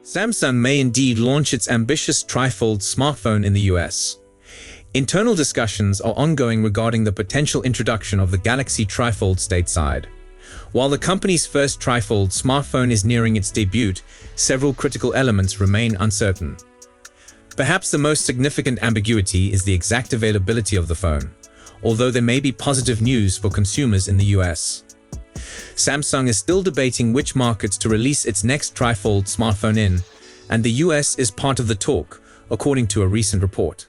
Samsung may indeed launch its ambitious TriFold smartphone in the US. Internal discussions are ongoing regarding the potential introduction of the Galaxy TriFold stateside. While the company's first TriFold smartphone is nearing its debut, several critical elements remain uncertain. Perhaps the most significant ambiguity is the exact availability of the phone, although there may be positive news for consumers in the US. Samsung is still debating which markets to release its next TriFold smartphone in, and the US is part of the talk, according to a recent report.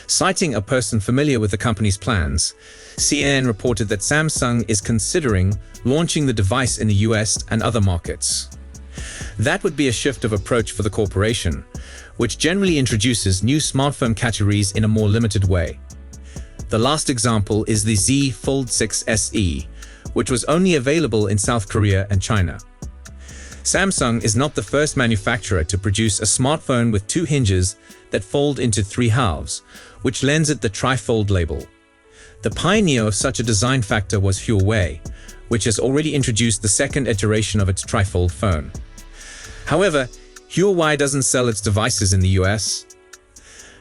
Citing a person familiar with the company's plans, CNN reported that Samsung is considering launching the device in the US and other markets. That would be a shift of approach for the corporation, which generally introduces new smartphone categories in a more limited way. The last example is the Z Fold 6 SE, which was only available in South Korea and China. Samsung is not the first manufacturer to produce a smartphone with two hinges that fold into three halves, which lends it the TriFold label. The pioneer of such a design factor was Huawei, which has already introduced the second iteration of its TriFold phone. However, Huawei doesn't sell its devices in the US.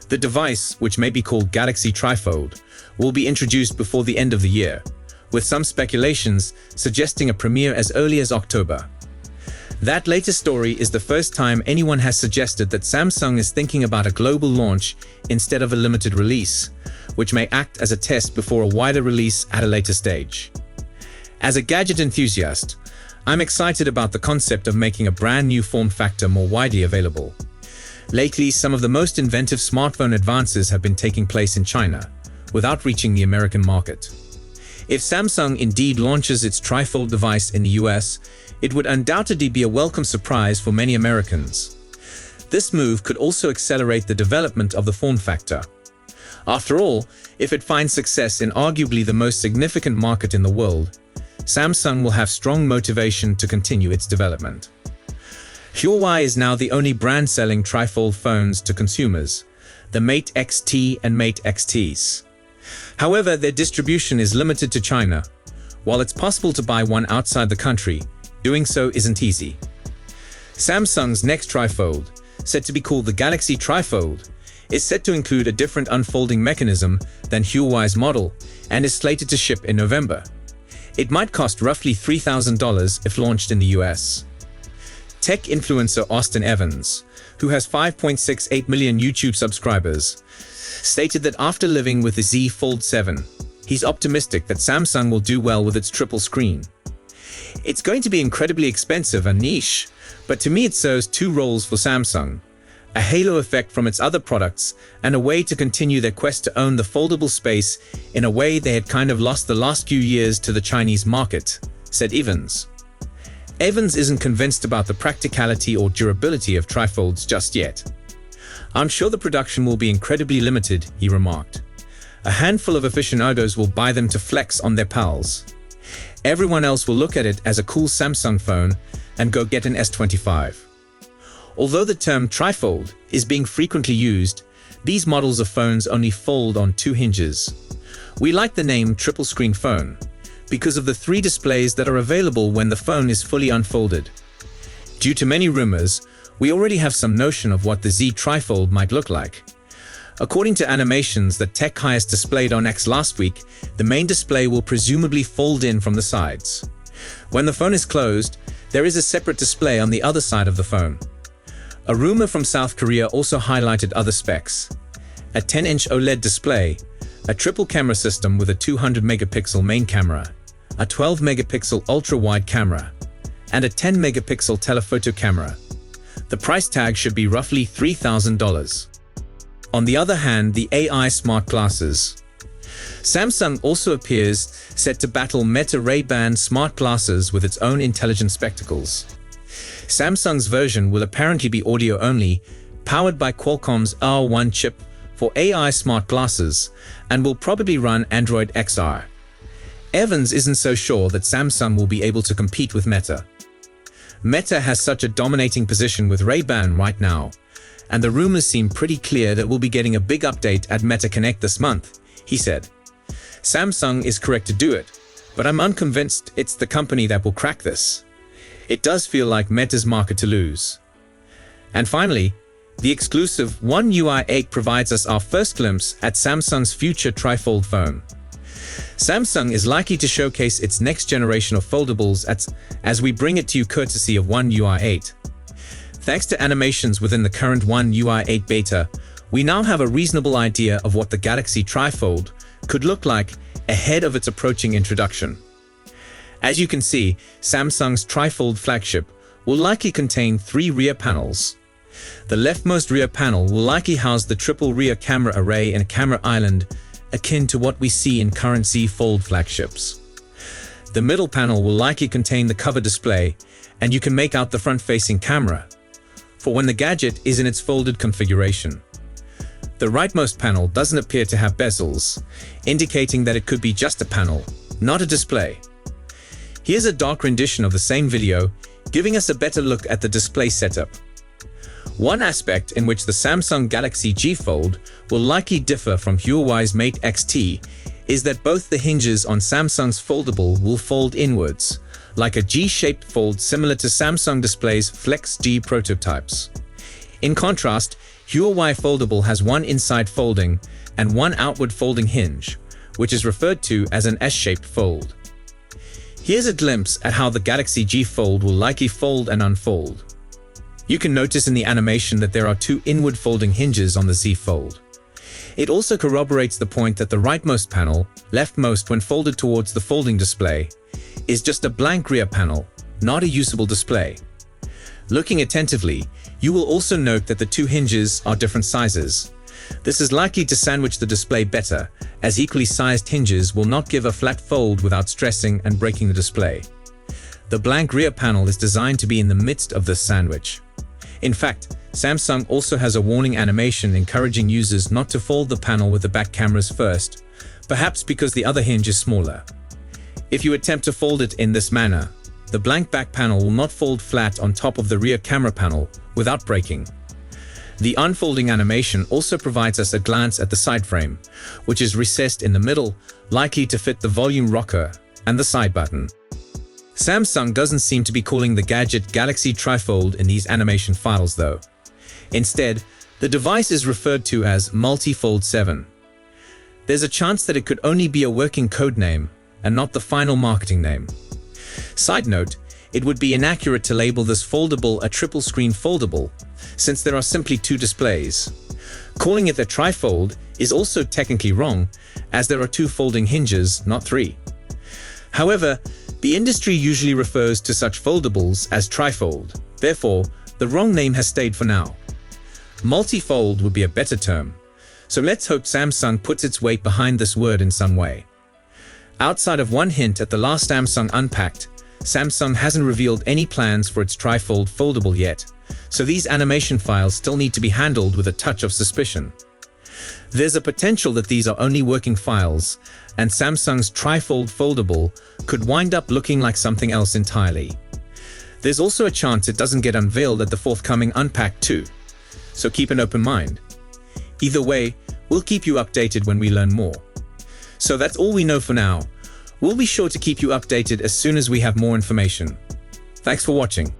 The device, which may be called Galaxy TriFold, will be introduced before the end of the year, with some speculations suggesting a premiere as early as October. That latest story is the first time anyone has suggested that Samsung is thinking about a global launch instead of a limited release, which may act as a test before a wider release at a later stage. As a gadget enthusiast, I'm excited about the concept of making a brand new form factor more widely available. Lately, some of the most inventive smartphone advances have been taking place in China, without reaching the American market. If Samsung indeed launches its TriFold device in the US, it would undoubtedly be a welcome surprise for many Americans. This move could also accelerate the development of the form factor. After all, if it finds success in arguably the most significant market in the world, Samsung will have strong motivation to continue its development. Huawei is now the only brand selling TriFold phones to consumers, the Mate XT and Mate XTs. However, their distribution is limited to China. While it's possible to buy one outside the country, doing so isn't easy. Samsung's next TriFold, said to be called the Galaxy TriFold, is set to include a different unfolding mechanism than Huawei's model and is slated to ship in November. It might cost roughly $3,000 if launched in the US. Tech influencer Austin Evans, who has 5.68 million YouTube subscribers, stated that after living with the Z Fold 7, he's optimistic that Samsung will do well with its triple screen. It's going to be incredibly expensive and niche, but to me it serves two roles for Samsung: a halo effect from its other products and a way to continue their quest to own the foldable space in a way they had kind of lost the last few years to the Chinese market, said Evans. Evans isn't convinced about the practicality or durability of TriFolds just yet. "I'm sure the production will be incredibly limited," he remarked. "A handful of aficionados will buy them to flex on their pals. Everyone else will look at it as a cool Samsung phone and go get an S25. Although the term TriFold is being frequently used, these models of phones only fold on two hinges. We like the name triple screen phone because of the three displays that are available when the phone is fully unfolded. Due to many rumors, we already have some notion of what the Z TriFold might look like. According to animations that Tech Highest displayed on X last week, the main display will presumably fold in from the sides. When the phone is closed, there is a separate display on the other side of the phone. A rumor from South Korea also highlighted other specs: a 10-inch OLED display, a triple camera system with a 200-megapixel main camera, a 12-megapixel ultra-wide camera, and a 10-megapixel telephoto camera. The price tag should be roughly $3,000. On the other hand, the AI smart glasses. Samsung also appears set to battle Meta Ray-Ban smart glasses with its own intelligent spectacles. Samsung's version will apparently be audio only, powered by Qualcomm's R1 chip for AI smart glasses, and will probably run Android XR. Evans isn't so sure that Samsung will be able to compete with Meta. Meta has such a dominating position with Ray-Ban right now, and the rumors seem pretty clear that we'll be getting a big update at Meta Connect this month, he said. Samsung is correct to do it, but I'm unconvinced it's the company that will crack this. It does feel like Meta's market to lose. And finally, the exclusive One UI 8 provides us our first glimpse at Samsung's future TriFold phone. Samsung is likely to showcase its next generation of foldables as we bring it to you courtesy of One UI 8. Thanks to animations within the current One UI 8 beta, we now have a reasonable idea of what the Galaxy TriFold could look like ahead of its approaching introduction. As you can see, Samsung's TriFold flagship will likely contain 3 rear panels. The leftmost rear panel will likely house the triple rear camera array and a camera island akin to what we see in current Z Fold flagships. The middle panel will likely contain the cover display, and you can make out the front-facing camera for when the gadget is in its folded configuration. The rightmost panel doesn't appear to have bezels, indicating that it could be just a panel, not a display. Here's a dark rendition of the same video, giving us a better look at the display setup. One aspect in which the Samsung Galaxy G Fold will likely differ from Huawei's Mate X-T is that both the hinges on Samsung's foldable will fold inwards, like a G-shaped fold similar to Samsung Display's Flex G prototypes. In contrast, Huawei Foldable has one inside folding and one outward folding hinge, which is referred to as an S-shaped fold. Here's a glimpse at how the Galaxy G Fold will likely fold and unfold. You can notice in the animation that there are 2 inward folding hinges on the Z Fold. It also corroborates the point that the rightmost panel, leftmost when folded towards the folding display, is just a blank rear panel, not a usable display. Looking attentively, you will also note that the 2 hinges are different sizes. This is likely to sandwich the display better, as equally sized hinges will not give a flat fold without stressing and breaking the display. The blank rear panel is designed to be in the midst of this sandwich. In fact, Samsung also has a warning animation encouraging users not to fold the panel with the back cameras first, perhaps because the other hinge is smaller. If you attempt to fold it in this manner, the blank back panel will not fold flat on top of the rear camera panel without breaking. The unfolding animation also provides us a glance at the side frame, which is recessed in the middle, likely to fit the volume rocker and the side button. Samsung doesn't seem to be calling the gadget Galaxy TriFold in these animation files though. Instead, the device is referred to as Multi-Fold 7. There's a chance that it could only be a working code name and not the final marketing name. Side note, it would be inaccurate to label this foldable a triple screen foldable, since there are simply 2 displays. Calling it a TriFold is also technically wrong, as there are 2 folding hinges, not 3. However, the industry usually refers to such foldables as TriFold, therefore, the wrong name has stayed for now. Multi-fold would be a better term, so let's hope Samsung puts its weight behind this word in some way. Outside of one hint at the last Samsung Unpacked, Samsung hasn't revealed any plans for its TriFold foldable yet, so these animation files still need to be handled with a touch of suspicion. There's a potential that these are only working files, and Samsung's TriFold foldable could wind up looking like something else entirely. There's also a chance it doesn't get unveiled at the forthcoming Unpacked 2, so keep an open mind. Either way, we'll keep you updated when we learn more. So that's all we know for now. We'll be sure to keep you updated as soon as we have more information. Thanks for watching.